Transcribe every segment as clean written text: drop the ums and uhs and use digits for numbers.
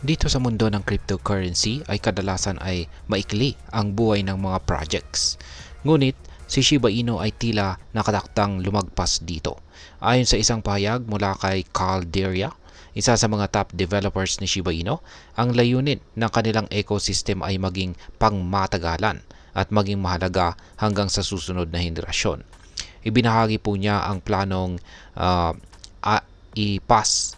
Dito sa mundo ng cryptocurrency ay kadalasan ay maikli ang buhay ng mga projects. Ngunit si Shiba Inu ay tila nakataktang lumagpas dito. Ayon sa isang pahayag mula kay Carl Deria, isa sa mga top developers ni Shiba Inu, ang layunin ng kanilang ecosystem ay maging pangmatagalan at maging mahalaga hanggang sa susunod na henerasyon. Ibinahagi po niya ang planong uh, i-pass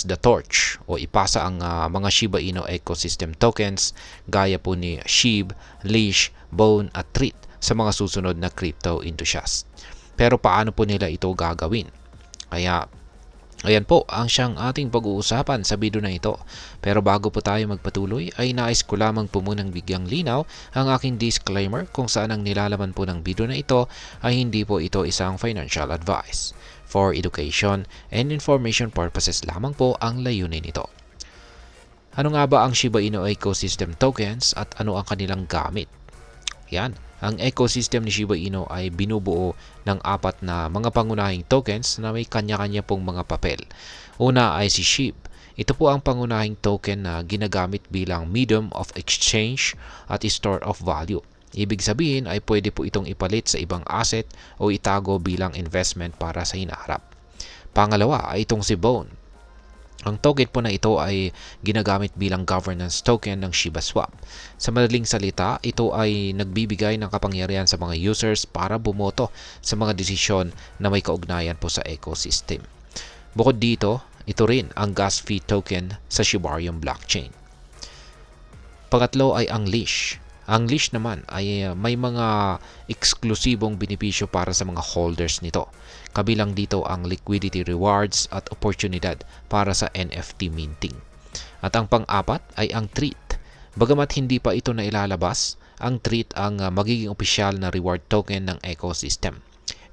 the torch o ipasa ang mga Shiba Inu ecosystem tokens gaya po ni SHIB, Leash, Bone at Treat sa mga susunod na crypto enthusiasts. Pero paano po nila ito gagawin? Kaya ayan po ang siyang ating pag-uusapan sa video na ito. Pero bago po tayo magpatuloy ay nais ko lamang po munang bigyang linaw ang aking disclaimer kung saan ang nilalaman po ng video na ito ay hindi po ito isang financial advice. For education and information purposes lamang po ang layunin nito. Ano nga ba ang Shiba Inu ecosystem tokens at ano ang kanilang gamit? Yan. Ang ecosystem ni Shiba Inu ay binubuo ng apat na mga pangunahing tokens na may kanya-kanya pong mga papel. Una ay si SHIB. Ito po ang pangunahing token na ginagamit bilang medium of exchange at store of value. Ibig sabihin ay pwede po itong ipalit sa ibang asset o itago bilang investment para sa hinaharap. Pangalawa ay itong si Bone. Ang token po na ito ay ginagamit bilang governance token ng Shiba Swap. Sa madaling salita, ito ay nagbibigay ng kapangyarihan sa mga users para bumoto sa mga desisyon na may kaugnayan po sa ecosystem. Bukod dito, ito rin ang gas fee token sa Shibarium blockchain. Pangatlo ay ang Leash. Ang Leash naman ay may mga eksklusibong benepisyo para sa mga holders nito. Kabilang dito ang liquidity rewards at oportunidad para sa NFT minting. At ang pang-apat ay ang Treat. Bagamat hindi pa ito na ilalabas, ang Treat ang magiging opisyal na reward token ng ecosystem.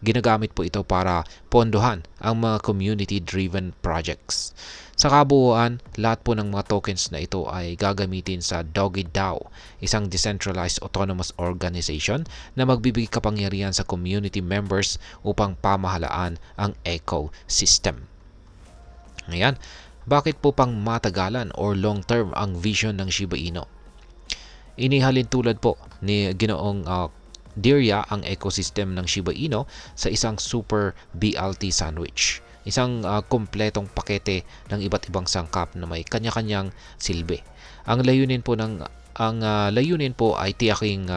Ginagamit po ito para pondohan ang mga community-driven projects. Sa kabuuan, lahat po ng mga tokens na ito ay gagamitin sa DogeDAO, isang decentralized autonomous organization na magbibigay kapangyarihan sa community members upang pamahalaan ang ecosystem. Ayan, bakit po pang matagalan or long term ang vision ng Shiba Inu? Inihalin tulad po ni Ginoong Deria ang ecosystem ng Shiba Inu sa isang super BLT sandwich. Isang kumpletong pakete ng iba't ibang sangkap na may kanya-kanyang silbi. Ang layunin po ay tiyaking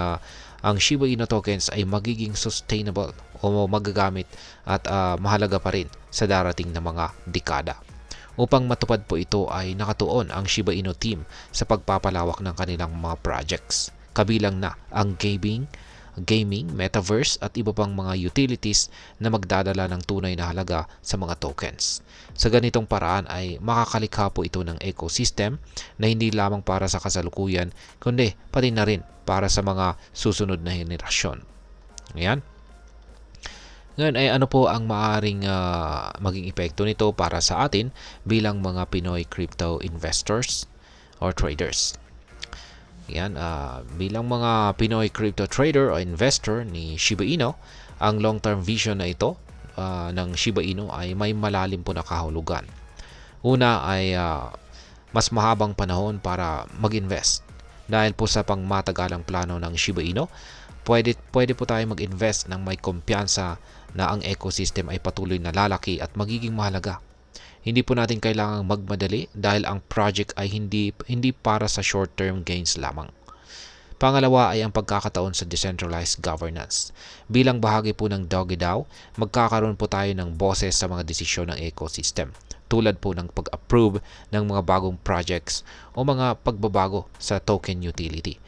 ang Shiba Inu tokens ay magiging sustainable o magagamit at mahalaga pa rin sa darating na mga dekada. Upang matupad po ito ay nakatuon ang Shiba Inu team sa pagpapalawak ng kanilang mga projects. Kabilang na ang gaming, metaverse at iba pang mga utilities na magdadala ng tunay na halaga sa mga tokens. Sa ganitong paraan ay makakalikha po ito ng ecosystem na hindi lamang para sa kasalukuyan kundi pati na rin para sa mga susunod na henerasyon. Ayan. Ngayon ay ano po ang maaaring maging epekto nito para sa atin bilang mga Pinoy crypto investors or traders. Yan, bilang mga Pinoy crypto trader o investor ni Shiba Inu, ang long-term vision na ito ng Shiba Inu ay may malalim po na kahulugan. Una ay mas mahabang panahon para mag-invest. Dahil po sa pangmatagalang plano ng Shiba Inu, pwede po tayo mag-invest ng may kumpiyansa na ang ecosystem ay patuloy na lalaki at magiging mahalaga. Hindi po natin kailangang magmadali dahil ang project ay hindi para sa short-term gains lamang. Pangalawa ay ang pagkakataon sa decentralized governance. Bilang bahagi po ng DogeDAO, magkakaroon po tayo ng boses sa mga desisyon ng ecosystem, tulad po ng pag-approve ng mga bagong projects o mga pagbabago sa token utility.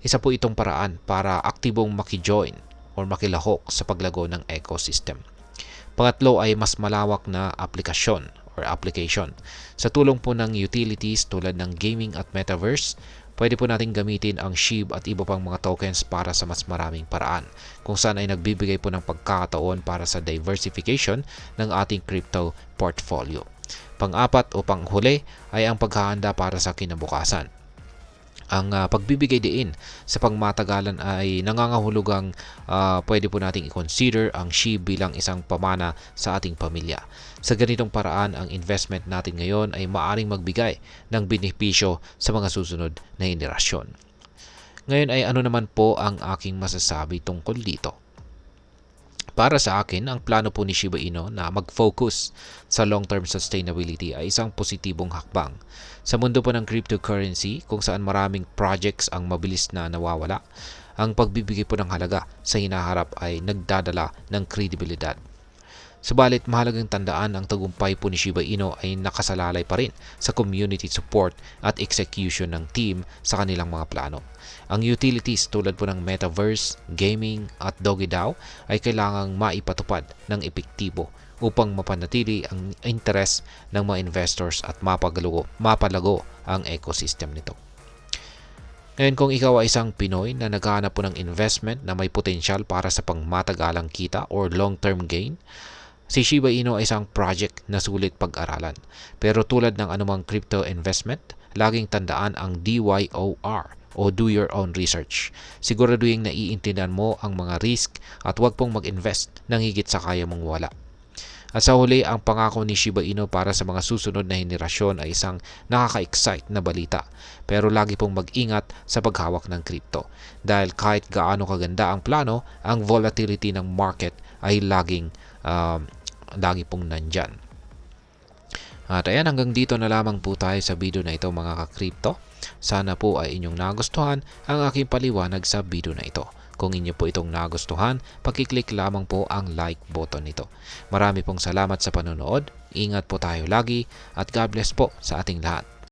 Isa po itong paraan para aktibong makijoin o makilahok sa paglago ng ecosystem. Pangatlo ay mas malawak na application. Sa tulong po ng utilities tulad ng gaming at metaverse, pwede po natin gamitin ang SHIB at iba pang mga tokens para sa mas maraming paraan, kung saan ay nagbibigay po ng pagkakataon para sa diversification ng ating crypto portfolio. Pang-apat o panghuli ay ang paghahanda para sa kinabukasan. Ang pagbibigay diin sa pangmatagalan ay nangangahulugang pwede po nating i-consider ang SHIB bilang isang pamana sa ating pamilya. Sa ganitong paraan, ang investment natin ngayon ay maaring magbigay ng benepisyo sa mga susunod na henerasyon. Ngayon ay ano naman po ang aking masasabi tungkol dito? Para sa akin, ang plano po ni Shiba Inu na mag-focus sa long-term sustainability ay isang positibong hakbang. Sa mundo po ng cryptocurrency, kung saan maraming projects ang mabilis na nawawala, ang pagbibigay po ng halaga sa hinaharap ay nagdadala ng kredibilidad. Subalit mahalagang tandaan ang tagumpay po ni Shiba Inu ay nakasalalay pa rin sa community support at execution ng team sa kanilang mga plano. Ang utilities tulad po ng metaverse, gaming at DogiDAO ay kailangang maipatupad ng epektibo upang mapanatili ang interes ng mga investors at mapalago ang ecosystem nito. Ngayon, kung ikaw ay isang Pinoy na naghahanap po ng investment na may potensyal para sa pangmatagalang kita or long-term gain, si Shiba Inu ay isang project na sulit pag-aralan. Pero tulad ng anumang crypto investment, laging tandaan ang DYOR o do your own research. Siguraduhin naiintindihan mo ang mga risk at huwag pong mag-invest ng higit sa kaya mong wala. At sa huli, ang pangako ni Shiba Inu para sa mga susunod na henerasyon ay isang nakaka-excite na balita. Pero lagi pong mag-ingat sa paghawak ng crypto. Dahil kahit gaano kaganda ang plano, ang volatility ng market ay lagi pong nandyan. At ayan, hanggang dito na lamang po tayo sa video na ito mga ka-crypto. Sana po ay inyong nagustuhan ang aking paliwanag sa video na ito. Kung inyo po itong nagustuhan, pakiclick lamang po ang like button nito. Marami pong salamat sa panonood. Ingat po tayo lagi at God bless po sa ating lahat.